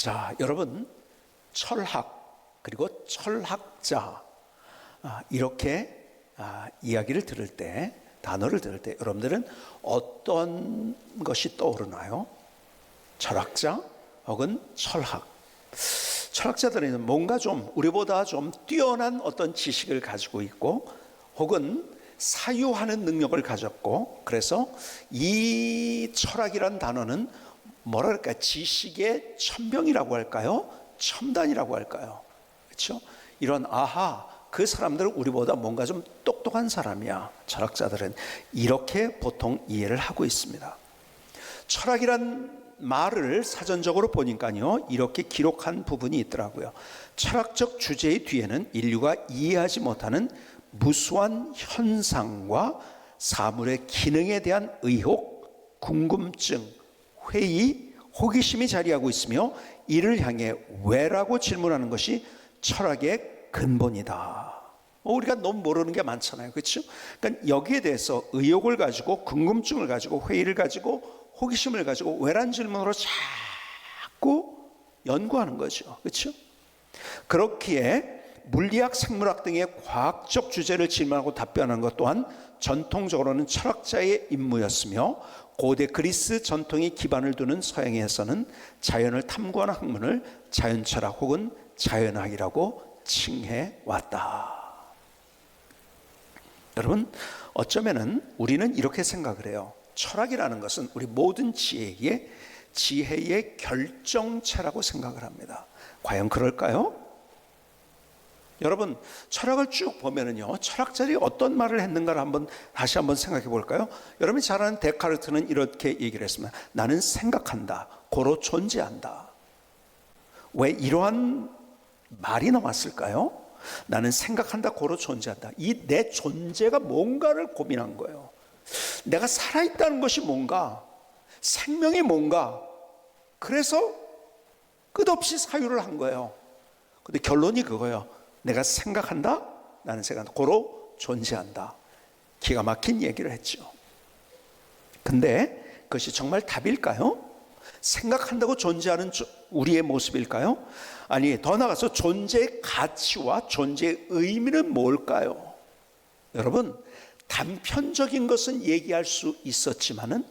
자, 여러분, 철학 그리고 철학자 이렇게 이야기를 들을 때, 단어를 들을 때 여러분들은 어떤 것이 떠오르나요? 철학자 혹은 철학. 철학자들은 뭔가 좀 우리보다 좀 뛰어난 어떤 지식을 가지고 있고 혹은 사유하는 능력을 가졌고, 그래서 이 철학이란 단어는 뭐랄까, 지식의 천병이라고 할까요? 첨단이라고 할까요? 그렇죠? 이런 그 사람들은 우리보다 뭔가 좀 똑똑한 사람이야. 철학자들은 이렇게 보통 이해를 하고 있습니다. 철학이란 말을 사전적으로 보니까요, 이렇게 기록한 부분이 있더라고요. 철학적 주제의 뒤에는 인류가 이해하지 못하는 무수한 현상과 사물의 기능에 대한 의혹, 궁금증, 회의, 호기심이 자리하고 있으며 이를 향해 왜라고 질문하는 것이 철학의 근본이다. 우리가 너무 모르는 게 많잖아요. 그렇죠? 그러니까 여기에 대해서 의혹을 가지고, 궁금증을 가지고, 회의를 가지고, 호기심을 가지고 왜란 질문으로 자꾸 연구하는 거죠. 그렇죠? 그렇기에 물리학, 생물학 등의 과학적 주제를 질문하고 답변하는 것 또한 전통적으로는 철학자의 임무였으며, 고대 그리스 전통이 기반을 두는 서양에서는 자연을 탐구하는 학문을 자연철학 혹은 자연학이라고 칭해 왔다. 여러분, 어쩌면은 우리는 이렇게 생각을 해요. 철학이라는 것은 우리 모든 지혜의 결정체라고 생각을 합니다. 과연 그럴까요? 여러분, 철학을 쭉 보면은요, 철학자들이 어떤 말을 했는가를 다시 한번 생각해 볼까요? 여러분이 잘 아는 데카르트는 이렇게 얘기를 했습니다. 나는 생각한다, 고로 존재한다. 왜 이러한 말이 나왔을까요? 나는 생각한다, 고로 존재한다. 이 내 존재가 뭔가를 고민한 거예요. 내가 살아있다는 것이 뭔가, 생명이 뭔가, 그래서 끝없이 사유를 한 거예요. 근데 결론이 그거예요. 내가 생각한다, 나는 생각한다, 고로 존재한다. 기가 막힌 얘기를 했죠. 근데 그것이 정말 답일까요? 생각한다고 존재하는 우리의 모습일까요? 아니, 더 나아가서 존재의 가치와 존재의 의미는 뭘까요? 여러분, 단편적인 것은 얘기할 수 있었지만은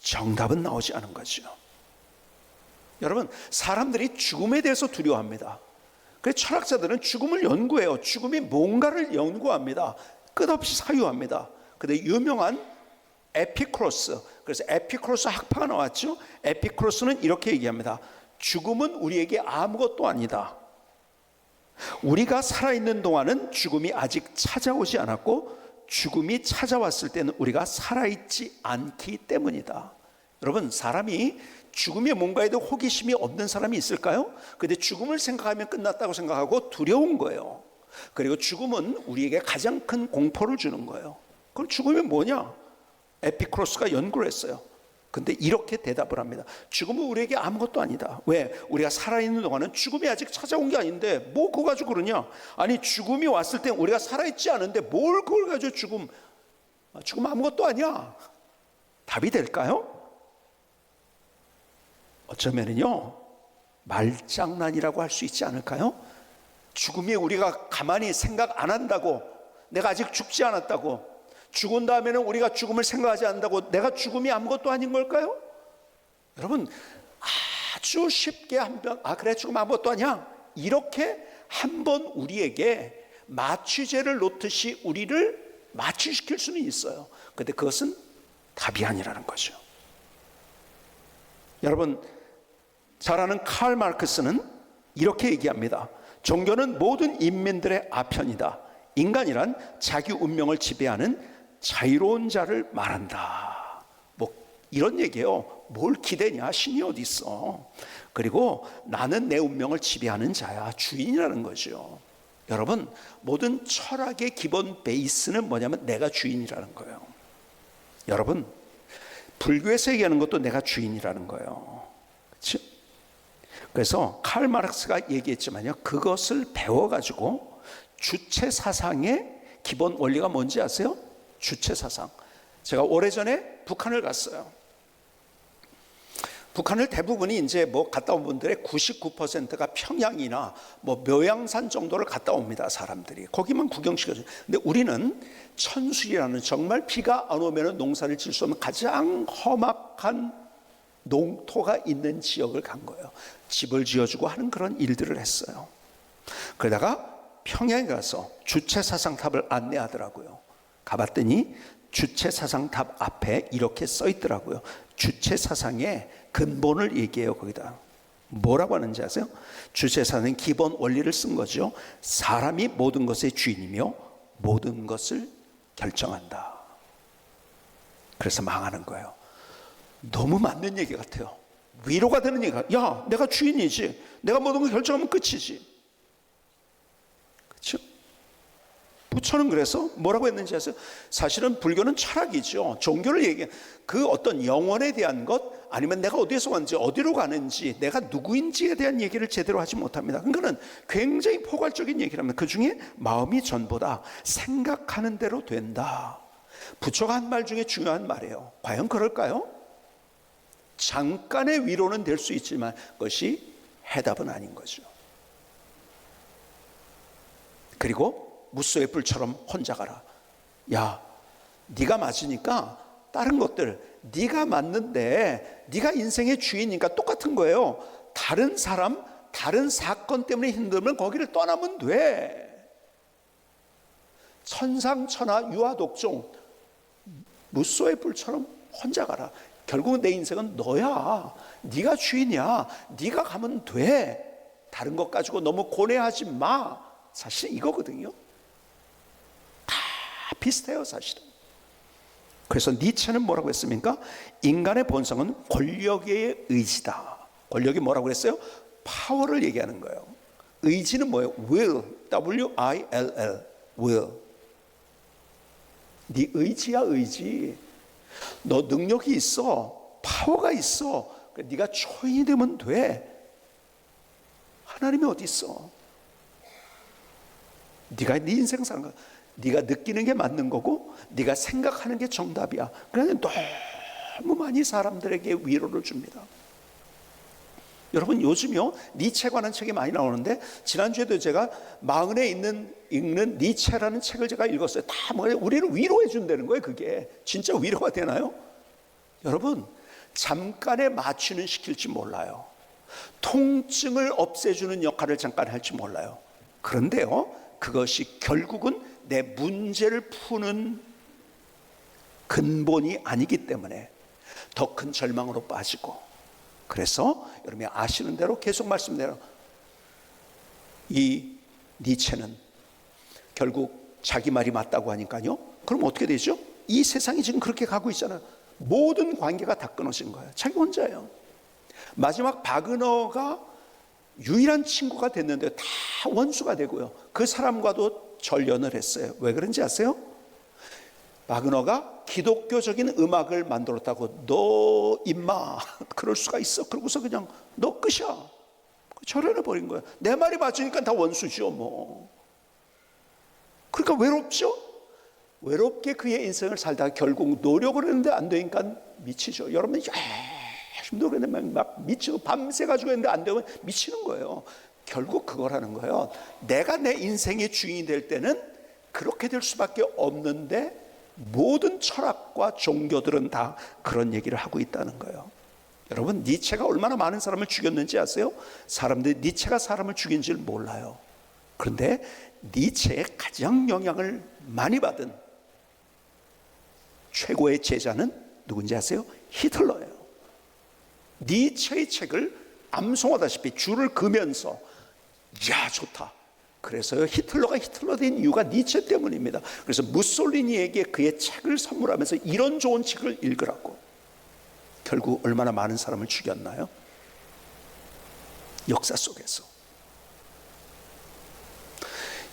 정답은 나오지 않은 거죠. 여러분, 사람들이 죽음에 대해서 두려워합니다. 그래서 철학자들은 죽음을 연구해요. 죽음이 뭔가를 연구합니다. 끝없이 사유합니다. 근데 유명한 에피쿠로스, 그래서 에피쿠로스 학파가 나왔죠. 에피쿠로스는 이렇게 얘기합니다. 죽음은 우리에게 아무것도 아니다. 우리가 살아있는 동안은 죽음이 아직 찾아오지 않았고, 죽음이 찾아왔을 때는 우리가 살아있지 않기 때문이다. 여러분, 사람이 죽음이 뭔가에 대해 호기심이 없는 사람이 있을까요? 근데 죽음을 생각하면 끝났다고 생각하고 두려운 거예요. 그리고 죽음은 우리에게 가장 큰 공포를 주는 거예요. 그럼 죽음이 뭐냐? 에피쿠로스가 연구를 했어요. 근데 이렇게 대답을 합니다. 죽음은 우리에게 아무것도 아니다. 왜? 우리가 살아있는 동안은 죽음이 아직 찾아온 게 아닌데 뭐 그거 가지고 그러냐? 아니, 죽음이 왔을 때 우리가 살아있지 않은데 뭘 그걸 가지고 죽음 아무것도 아니야. 답이 될까요? 어쩌면은요, 말장난이라고 할 수 있지 않을까요? 죽음이 우리가 가만히 생각 안 한다고, 내가 아직 죽지 않았다고, 죽은 다음에는 우리가 죽음을 생각하지 않는다고 내가 죽음이 아무것도 아닌 걸까요? 여러분, 아주 쉽게 그래, 죽음 아무것도 아니야, 이렇게 한번 우리에게 마취제를 놓듯이 우리를 마취시킬 수는 있어요. 근데 그것은 답이 아니라는 거죠. 여러분, 잘 아는 칼 마르크스는 이렇게 얘기합니다. 종교는 모든 인민들의 아편이다. 인간이란 자기 운명을 지배하는 자유로운 자를 말한다. 뭐 이런 얘기예요. 뭘 기대냐? 신이 어디 있어? 그리고 나는 내 운명을 지배하는 자야. 주인이라는 거죠. 여러분, 모든 철학의 기본 베이스는 뭐냐면 내가 주인이라는 거예요. 여러분, 불교에서 얘기하는 것도 내가 주인이라는 거예요. 그렇죠? 그래서 칼 마르크스가 얘기했지만요, 그것을 배워가지고 주체 사상의 기본 원리가 뭔지 아세요? 주체 사상. 제가 오래전에 북한을 갔어요. 북한을 대부분이 이제 뭐 갔다 온 분들의 99%가 평양이나 뭐 묘양산 정도를 갔다 옵니다. 사람들이 거기만 구경시켜줘요. 근데 우리는 천술이라는 정말 비가 안 오면 농사를 질 수 없는 가장 험악한 농토가 있는 지역을 간 거예요. 집을 지어주고 하는 그런 일들을 했어요. 그러다가 평양에 가서 주체사상탑을 안내하더라고요. 가봤더니 주체사상탑 앞에 이렇게 써 있더라고요. 주체사상의 근본을 얘기해요. 거기다 뭐라고 하는지 아세요? 주체사상의 기본 원리를 쓴 거죠. 사람이 모든 것의 주인이며 모든 것을 결정한다. 그래서 망하는 거예요. 너무 맞는 얘기 같아요. 위로가 되는 얘기가, 야, 내가 주인이지, 내가 모든 걸 결정하면 끝이지. 그렇죠? 부처는 그래서 뭐라고 했는지 아세요? 사실은 불교는 철학이죠. 종교를 얘기해. 그 어떤 영혼에 대한 것, 아니면 내가 어디에서 왔는지, 어디로 가는지, 내가 누구인지에 대한 얘기를 제대로 하지 못합니다. 그러니까는 굉장히 포괄적인 얘기를 합니다. 그 중에 마음이 전보다 생각하는 대로 된다. 부처가 한 말 중에 중요한 말이에요. 과연 그럴까요? 잠깐의 위로는 될 수 있지만 그것이 해답은 아닌 거죠. 그리고 무소의 불처럼 혼자 가라. 야, 네가 맞으니까 다른 것들, 네가 맞는데 네가 인생의 주인이니까 똑같은 거예요. 다른 사람, 다른 사건 때문에 힘들면 거기를 떠나면 돼. 천상천하 유아독종, 무소의 불처럼 혼자 가라. 결국은 내 인생은 너야. 네가 주인이야. 네가 가면 돼. 다른 것 가지고 너무 고뇌하지 마. 사실 이거거든요. 다 비슷해요, 사실은. 그래서 니체는 뭐라고 했습니까? 인간의 본성은 권력의 의지다. 권력이 뭐라고 했어요? 파워를 얘기하는 거예요. 의지는 뭐예요? will, W-I-L-L, will. 네 의지야, 의지. 너 능력이 있어, 파워가 있어. 네가 초인이 되면 돼. 하나님이 어디 있어? 네가 네 인생 사는 거야. 네가 느끼는 게 맞는 거고, 네가 생각하는 게 정답이야. 그래서 너무 많이 사람들에게 위로를 줍니다. 여러분, 요즘요 니체 관한 책이 많이 나오는데, 지난주에도 제가 마흔에 읽는 니체라는 책을 제가 읽었어요. 다 뭐예요? 우리를 위로해 준다는 거예요. 그게 진짜 위로가 되나요? 여러분, 잠깐에 맞추는 시킬지 몰라요. 통증을 없애주는 역할을 잠깐 할지 몰라요. 그런데요, 그것이 결국은 내 문제를 푸는 근본이 아니기 때문에 더 큰 절망으로 빠지고, 그래서 여러분이 아시는 대로 계속 말씀대로 이 니체는 결국 자기 말이 맞다고 하니까요, 그럼 어떻게 되죠? 이 세상이 지금 그렇게 가고 있잖아요. 모든 관계가 다 끊어진 거예요. 자기 혼자예요. 마지막 바그너가 유일한 친구가 됐는데 다 원수가 되고요. 그 사람과도 절연을 했어요. 왜 그런지 아세요? 바그너가 기독교적인 음악을 만들었다고, 너 임마 그럴 수가 있어. 그러고서 그냥 너 끝이야. 절연해버린 거예요. 내 말이 맞으니까 다 원수죠 뭐. 그러니까 외롭죠. 외롭게 그의 인생을 살다가 결국 노력을 했는데 안 되니까 미치죠. 여러분 열심히 노력했는데 막 미치고 밤새 가지고 했는데 안 되면 미치는 거예요. 결국 그거라는 거예요. 내가 내 인생의 주인이 될 때는 그렇게 될 수밖에 없는데, 모든 철학과 종교들은 다 그런 얘기를 하고 있다는 거예요. 여러분, 니체가 얼마나 많은 사람을 죽였는지 아세요? 사람들이 니체가 사람을 죽인 줄 몰라요. 그런데 니체의 가장 영향을 많이 받은 최고의 제자는 누군지 아세요? 히틀러예요. 니체의 책을 암송하다시피 줄을 그면서, 야 좋다. 그래서 히틀러가 히틀러 된 이유가 니체 때문입니다. 그래서 무솔리니에게 그의 책을 선물하면서 이런 좋은 책을 읽으라고. 결국 얼마나 많은 사람을 죽였나요? 역사 속에서.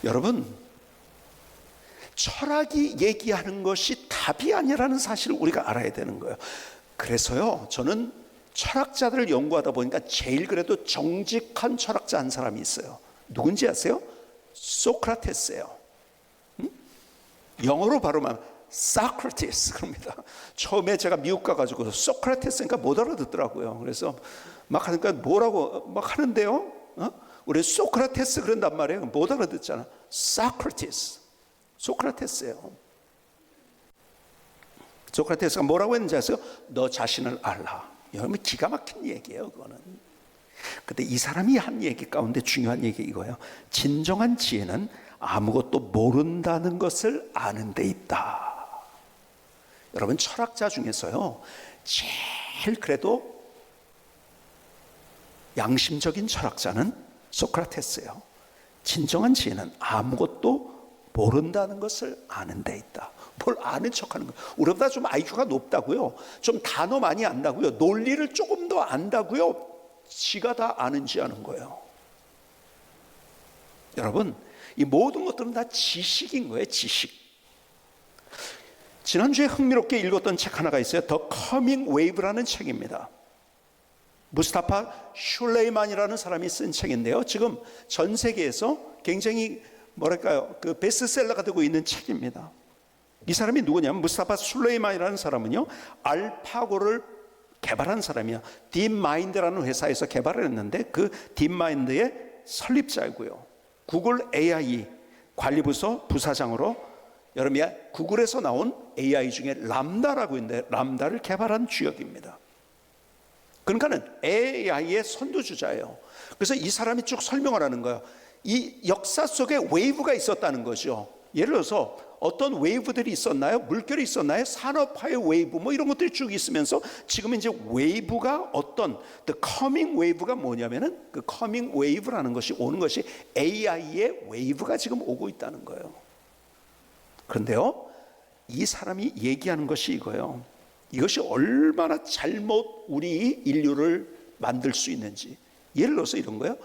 여러분, 철학이 얘기하는 것이 답이 아니라는 사실을 우리가 알아야 되는 거예요. 그래서요, 저는 철학자들을 연구하다 보니까 제일 그래도 정직한 철학자 한 사람이 있어요. 누군지 아세요? 소크라테스예요. 영어로 바로 말하면 사크라테스 그럽니다. 처음에 제가 미국 가가지고 소크라테스니까 못 알아듣더라고요. 그래서 막 하니까 뭐라고 막 하는데요. 우리 소크라테스 그런단 말이에요. 못 알아듣잖아. 사크라테스, 소크라테스예요. 소크라테스가 뭐라고 했는지 아세요? 너 자신을 알라. 여러분 기가 막힌 얘기예요, 그거는. 근데 이 사람이 한 얘기 가운데 중요한 얘기 이거예요. 진정한 지혜는 아무것도 모른다는 것을 아는 데 있다. 여러분 철학자 중에서요, 제일 그래도 양심적인 철학자는 소크라테스예요. 진정한 지혜는 아무것도 모른다는 것을 아는 데 있다. 뭘 아는 척하는 거예요. 우리보다 좀 IQ가 높다고요. 좀 단어 많이 안다고요. 논리를 조금 더 안다고요. 지가 다 아는지 아는 거예요. 여러분, 이 모든 것들은 다 지식인 거예요. 지식. 지난주에 흥미롭게 읽었던 책 하나가 있어요. The Coming Wave라는 책입니다. 무스타파 슐레이만이라는 사람이 쓴 책인데요. 지금 전 세계에서 굉장히 뭐랄까요, 그 베스트셀러가 되고 있는 책입니다. 이 사람이 누구냐면 무스타파 슐레이만이라는 사람은요, 알파고를 개발한 사람이야. 딥마인드라는 회사에서 개발을 했는데 그 딥마인드의 설립자이고요. 구글 AI 관리부서 부사장으로 여러분이 구글에서 나온 AI 중에 람다라고 있는데 람다를 개발한 주역입니다. 그러니까는 AI의 선두주자예요. 그래서 이 사람이 쭉 설명을 하는 거예요. 이 역사 속에 웨이브가 있었다는 거죠. 예를 들어서 어떤 웨이브들이 있었나요? 물결이 있었나요? 산업화의 웨이브 뭐 이런 것들이 쭉 있으면서 지금 이제 웨이브가 어떤 the coming wave가 뭐냐면은 그 coming wave라는 것이 오는 것이 AI의 웨이브가 지금 오고 있다는 거예요. 그런데요, 이 사람이 얘기하는 것이 이거예요. 이것이 얼마나 잘못 우리 인류를 만들 수 있는지. 예를 들어서 이런 거예요.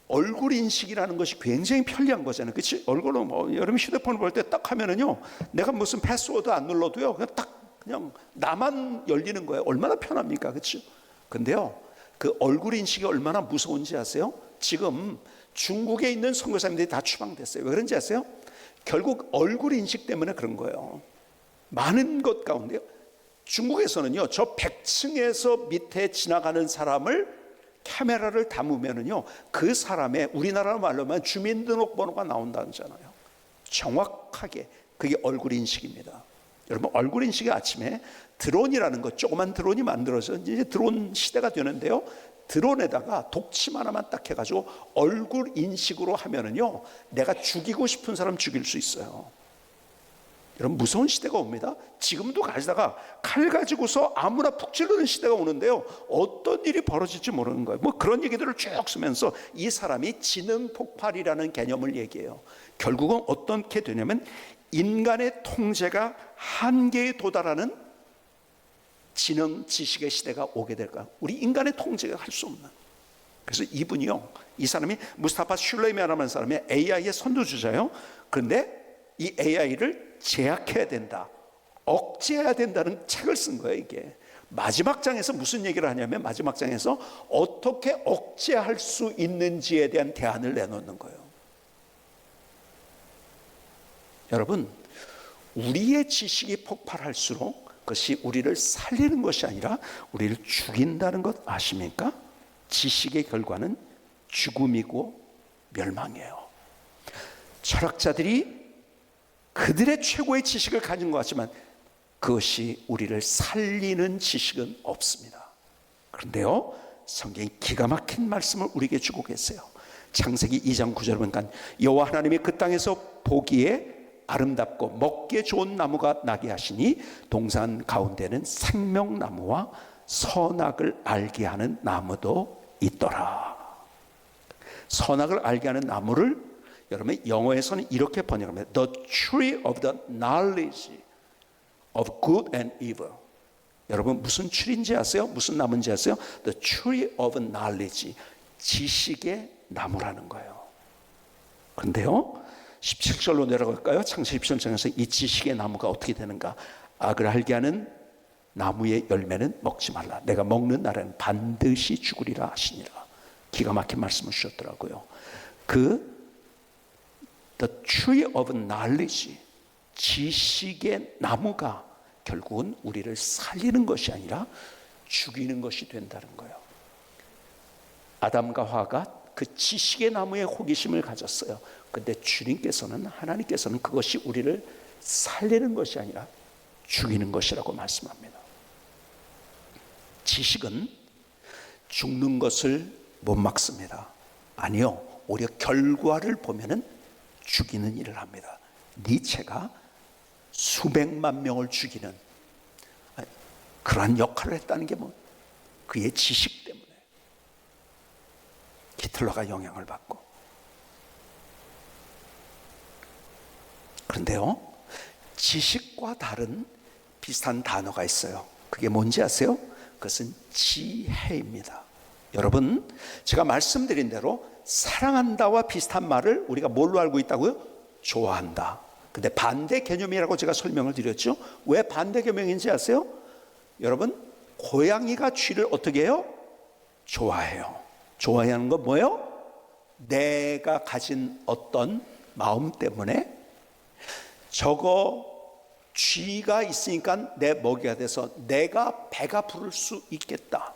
얼굴 인식이라는 것이 굉장히 편리한 거잖아요. 그렇지? 얼굴로 뭐 여러분 휴대폰을 볼 때 딱 하면은요, 내가 무슨 패스워드 안 눌러도요, 그냥 나만 열리는 거예요. 얼마나 편합니까? 그렇죠? 근데요, 그 얼굴 인식이 얼마나 무서운지 아세요? 지금 중국에 있는 선교사님들이 다 추방됐어요. 왜 그런지 아세요? 결국 얼굴 인식 때문에 그런 거예요. 많은 것 가운데요, 중국에서는요, 저 100층에서 밑에 지나가는 사람을 카메라를 담으면은요, 그 사람의 우리나라 말로 하면 주민등록번호가 나온다잖아요. 정확하게 그게 얼굴 인식입니다. 여러분 얼굴 인식이 아침에 드론이라는 것, 조그만 드론이 만들어서 이제 드론 시대가 되는데요. 드론에다가 독침 하나만 딱 해가지고 얼굴 인식으로 하면은요, 내가 죽이고 싶은 사람 죽일 수 있어요. 여러분 무서운 시대가 옵니다. 지금도 가시다가 칼 가지고서 아무나 푹 찌르는 시대가 오는데요, 어떤 일이 벌어질지 모르는 거예요. 뭐 그런 얘기들을 쭉 쓰면서 이 사람이 지능 폭발이라는 개념을 얘기해요. 결국은 어떻게 되냐면 인간의 통제가 한계에 도달하는 지능 지식의 시대가 오게 될까. 우리 인간의 통제가 할 수 없는. 그래서 이분이요, 이 사람이 무스타파 슐레이만이라는 사람이 AI의 선두주자예요. 그런데 이 AI를 제약해야 된다, 억제해야 된다는 책을 쓴 거예요. 이게 마지막 장에서 무슨 얘기를 하냐면, 마지막 장에서 어떻게 억제할 수 있는지에 대한 대안을 내놓는 거예요. 여러분, 우리의 지식이 폭발할수록 그것이 우리를 살리는 것이 아니라 우리를 죽인다는 것 아십니까? 지식의 결과는 죽음이고 멸망이에요. 철학자들이 그들의 최고의 지식을 가진 것 같지만 그것이 우리를 살리는 지식은 없습니다. 그런데요, 성경이 기가 막힌 말씀을 우리에게 주고 계세요. 창세기 2장 9절을 보니까 여호와 하나님이 그 땅에서 보기에 아름답고 먹기에 좋은 나무가 나게 하시니 동산 가운데는 생명나무와 선악을 알게 하는 나무도 있더라. 선악을 알게 하는 나무를 여러분 영어에서는 이렇게 번역합니다. The tree of the knowledge of good and evil. 여러분 무슨 추리인지 아세요? 무슨 나무인지 아세요? The tree of knowledge. 지식의 나무라는 거예요. 그런데요, 17절로 내려갈까요? 창세기 17장에서 이 지식의 나무가 어떻게 되는가? 악을 알게 하는 나무의 열매는 먹지 말라. 내가 먹는 날에는 반드시 죽으리라 하시니라. 기가 막힌 말씀을 주셨더라고요. The tree of knowledge, 지식의 나무가 결국은 우리를 살리는 것이 아니라 죽이는 것이 된다는 거예요. 아담과 하와가 그 지식의 나무에 호기심을 가졌어요. 근데 하나님께서는 그것이 우리를 살리는 것이 아니라 죽이는 것이라고 말씀합니다. 지식은 죽는 것을 못 막습니다. 아니요, 오히려 결과를 보면은 죽이는 일을 합니다. 니체가 수백만 명을 죽이는 그러한 역할을 했다는 게 그의 지식 때문에 히틀러가 영향을 받고. 그런데요, 지식과 다른 비슷한 단어가 있어요. 그게 뭔지 아세요? 그것은 지혜입니다. 여러분, 제가 말씀드린 대로 사랑한다와 비슷한 말을 우리가 뭘로 알고 있다고요? 좋아한다. 근데 반대 개념이라고 제가 설명을 드렸죠. 왜 반대 개념인지 아세요? 여러분, 고양이가 쥐를 어떻게 해요? 좋아해요. 좋아하는 건 뭐예요? 내가 가진 어떤 마음 때문에 저거 쥐가 있으니까 내 먹이가 돼서 내가 배가 부를 수 있겠다.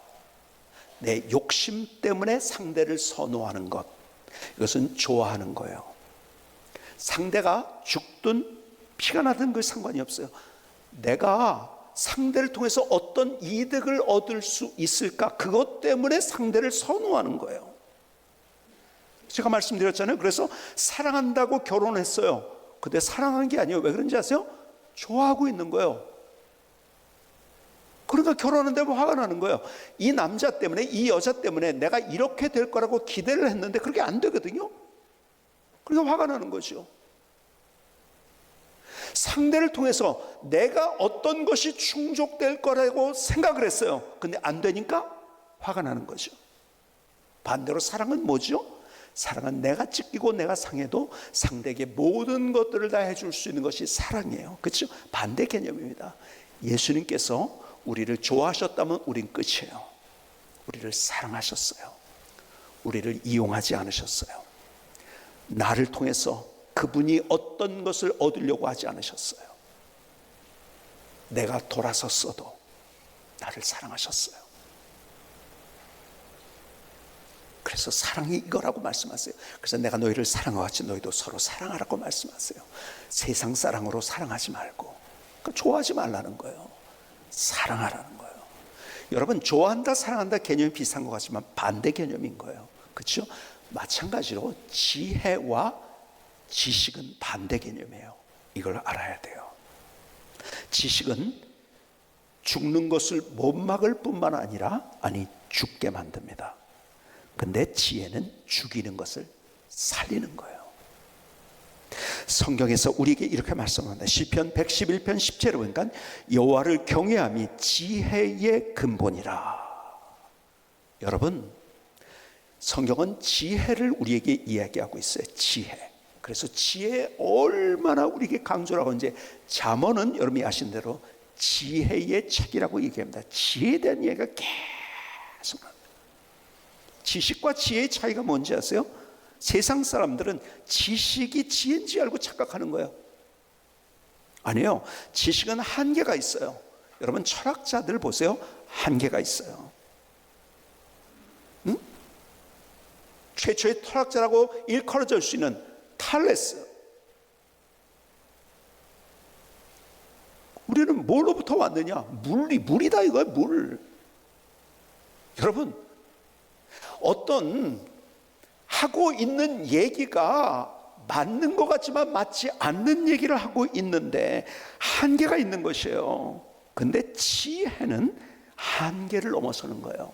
내 욕심 때문에 상대를 선호하는 것, 이것은 좋아하는 거예요. 상대가 죽든 피가 나든 그 상관이 없어요. 내가 상대를 통해서 어떤 이득을 얻을 수 있을까, 그것 때문에 상대를 선호하는 거예요. 제가 말씀드렸잖아요. 그래서 사랑한다고 결혼했어요. 근데 사랑한 게 아니에요. 왜 그런지 아세요? 좋아하고 있는 거예요. 그러니까 결혼하는데 화가 나는 거예요. 이 남자 때문에, 이 여자 때문에 내가 이렇게 될 거라고 기대를 했는데 그렇게 안 되거든요. 그래서 화가 나는 거죠. 상대를 통해서 내가 어떤 것이 충족될 거라고 생각을 했어요. 근데 안 되니까 화가 나는 거죠. 반대로 사랑은 뭐죠? 사랑은 내가 찢기고 내가 상해도 상대에게 모든 것들을 다 해줄 수 있는 것이 사랑이에요. 그렇죠? 반대 개념입니다. 예수님께서 우리를 좋아하셨다면 우린 끝이에요. 우리를 사랑하셨어요. 우리를 이용하지 않으셨어요. 나를 통해서 그분이 어떤 것을 얻으려고 하지 않으셨어요. 내가 돌아섰어도 나를 사랑하셨어요. 그래서 사랑이 이거라고 말씀하세요. 그래서 내가 너희를 사랑하고 같이 너희도 서로 사랑하라고 말씀하세요. 세상 사랑으로 사랑하지 말고, 그러니까 좋아하지 말라는 거예요. 사랑하라는 거예요. 여러분, 좋아한다 사랑한다 개념이 비슷한 것 같지만 반대 개념인 거예요. 그렇죠? 마찬가지로 지혜와 지식은 반대 개념이에요. 이걸 알아야 돼요. 지식은 죽는 것을 못 막을 뿐만 아니라 죽게 만듭니다. 근데 지혜는 죽이는 것을 살리는 거예요. 성경에서 우리에게 이렇게 말씀합니다. 시편 111편 10절에 보니까 여호와를 경외함이 지혜의 근본이라. 여러분, 성경은 지혜를 우리에게 이야기하고 있어요. 지혜. 그래서 지혜 얼마나 우리에게 강조라고 하는지 잠언은 여러분이 아신 대로 지혜의 책이라고 얘기합니다. 지혜에 대한 이야기가 계속 나옵니다. 지식과 지혜의 차이가 뭔지 아세요? 세상 사람들은 지식이 지혜인지 알고 착각하는 거예요. 아니에요. 지식은 한계가 있어요. 여러분, 철학자들 보세요. 한계가 있어요. 응? 최초의 철학자라고 일컬어질 수 있는 탈레스. 우리는 뭘로부터 왔느냐? 물이다 이거예요. 물. 여러분, 어떤 하고 있는 얘기가 맞는 것 같지만 맞지 않는 얘기를 하고 있는데 한계가 있는 것이에요. 근데 지혜는 한계를 넘어서는 거예요.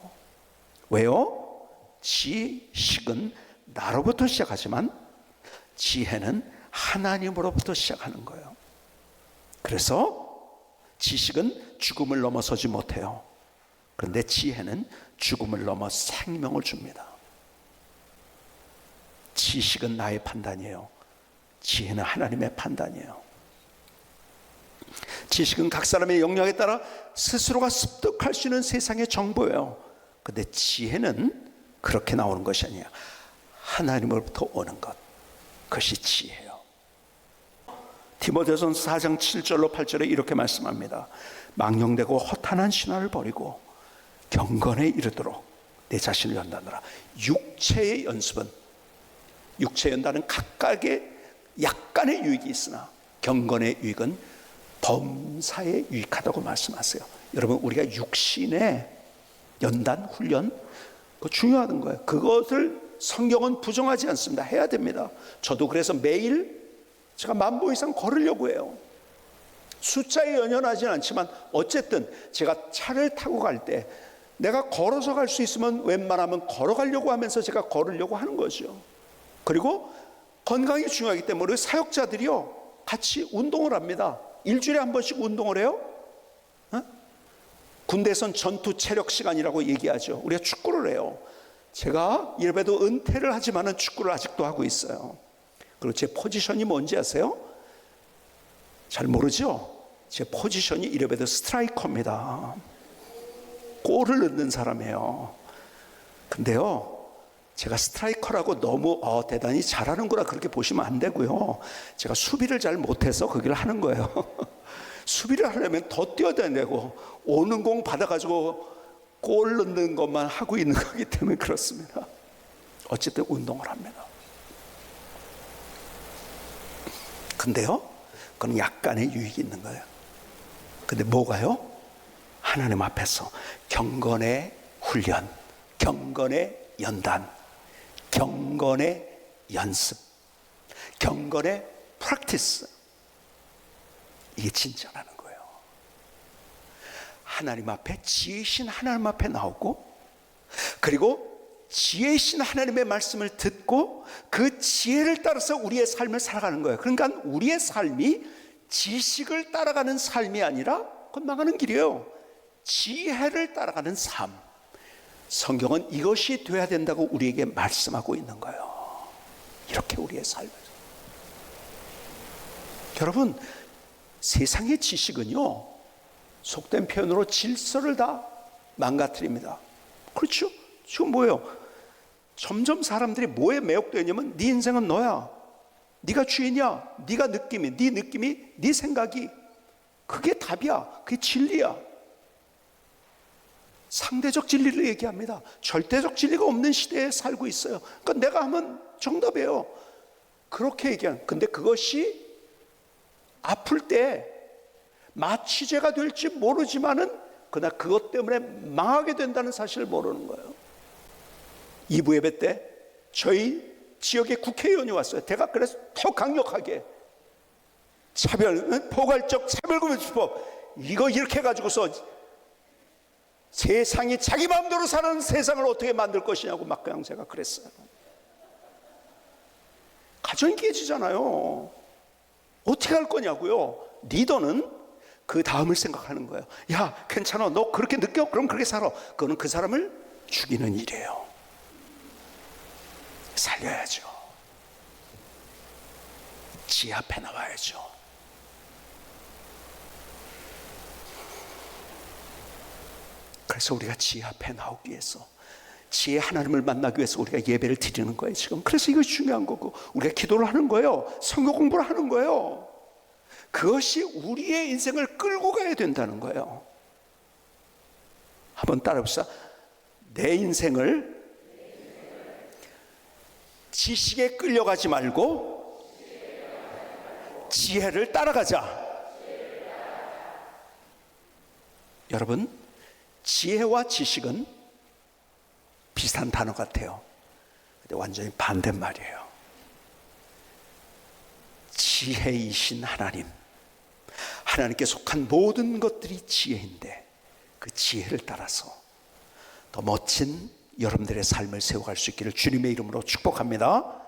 왜요? 지식은 나로부터 시작하지만 지혜는 하나님으로부터 시작하는 거예요. 그래서 지식은 죽음을 넘어서지 못해요. 그런데 지혜는 죽음을 넘어 생명을 줍니다. 지식은 나의 판단이에요. 지혜는 하나님의 판단이에요. 지식은 각 사람의 역량에 따라 스스로가 습득할 수 있는 세상의 정보예요. 그런데 지혜는 그렇게 나오는 것이 아니에요. 하나님으로부터 오는 것, 그것이 지혜예요. 디모데전서 4장 7절로 8절에 이렇게 말씀합니다. 망령되고 허탄한 신화를 버리고 경건에 이르도록 내 자신을 연단하라. 육체의 연습은, 육체의 연단은 각각의 약간의 유익이 있으나 경건의 유익은 범사에 유익하다고 말씀하세요. 여러분, 우리가 육신의 연단, 훈련, 그거 중요한 거예요. 그것을 성경은 부정하지 않습니다. 해야 됩니다. 저도 그래서 매일 제가 10,000보 이상 걸으려고 해요. 숫자에 연연하진 않지만 어쨌든 제가 차를 타고 갈 때 내가 걸어서 갈 수 있으면 웬만하면 걸어가려고 하면서 제가 걸으려고 하는 거죠. 그리고 건강이 중요하기 때문에 우리 사역자들이요 같이 운동을 합니다. 일주일에 한 번씩 운동을 해요. 군대에선 전투 체력 시간이라고 얘기하죠. 우리가 축구를 해요. 제가 이래봬도 은퇴를 하지만은 축구를 아직도 하고 있어요. 그리고 제 포지션이 뭔지 아세요? 잘 모르죠? 제 포지션이 이래봬도 스트라이커입니다. 골을 넣는 사람이에요. 근데요, 제가 스트라이커라고 너무 대단히 잘하는구나 그렇게 보시면 안 되고요. 제가 수비를 잘 못해서 거기를 하는 거예요. 수비를 하려면 더 뛰어야 되고 오는 공 받아가지고 골 넣는 것만 하고 있는 거기 때문에 그렇습니다. 어쨌든 운동을 합니다. 근데요, 그건 약간의 유익이 있는 거예요. 근데 뭐가요? 하나님 앞에서 경건의 훈련, 경건의 연단, 경건의 연습, 경건의 프랙티스, 이게 진짜라는 거예요. 하나님 앞에, 지혜이신 하나님 앞에 나오고, 그리고 지혜이신 하나님의 말씀을 듣고 그 지혜를 따라서 우리의 삶을 살아가는 거예요. 그러니까 우리의 삶이 지식을 따라가는 삶이 아니라 그건 망하는 길이에요. 지혜를 따라가는 삶. 성경은 이것이 돼야 된다고 우리에게 말씀하고 있는 거예요. 이렇게 우리의 삶을. 여러분, 세상의 지식은요, 속된 표현으로 질서를 다 망가뜨립니다. 그렇죠? 지금 뭐예요? 점점 사람들이 뭐에 매혹되어 있냐면 네 인생은 너야. 네가 주인이야. 네가 느낌이, 네 느낌이, 네 생각이, 그게 답이야. 그게 진리야. 상대적 진리를 얘기합니다. 절대적 진리가 없는 시대에 살고 있어요. 그러니까 내가 하면 정답이에요. 그렇게 얘기하는. 근데 그것이 아플 때 마취제가 될지 모르지만은 그러나 그것 때문에 망하게 된다는 사실을 모르는 거예요. 2부 예배 때 저희 지역에 국회의원이 왔어요. 제가 그래서 더 강력하게 포괄적 차별금지법 이거 이렇게 해가지고서 세상이 자기 마음대로 사는 세상을 어떻게 만들 것이냐고 막 그냥 제가 그랬어요. 가정이 깨지잖아요. 어떻게 할 거냐고요. 리더는 그 다음을 생각하는 거예요. 야, 괜찮아. 너 그렇게 느껴? 그럼 그렇게 살아. 그거는 그 사람을 죽이는 일이에요. 살려야죠. 지혜 앞에 나와야죠. 그래서 우리가 지혜 앞에 나오기 위해서, 지혜 하나님을 만나기 위해서 우리가 예배를 드리는 거예요 지금. 그래서 이것이 중요한 거고 우리가 기도를 하는 거예요. 성경 공부를 하는 거예요. 그것이 우리의 인생을 끌고 가야 된다는 거예요. 한번 따라해봅시다. 내 인생을 지식에 끌려가지 말고 지혜를 따라가자. 여러분, 지혜와 지식은 비슷한 단어 같아요. 근데 완전히 반대말이에요. 지혜이신 하나님, 하나님께 속한 모든 것들이 지혜인데 그 지혜를 따라서 더 멋진 여러분들의 삶을 세워갈 수 있기를 주님의 이름으로 축복합니다.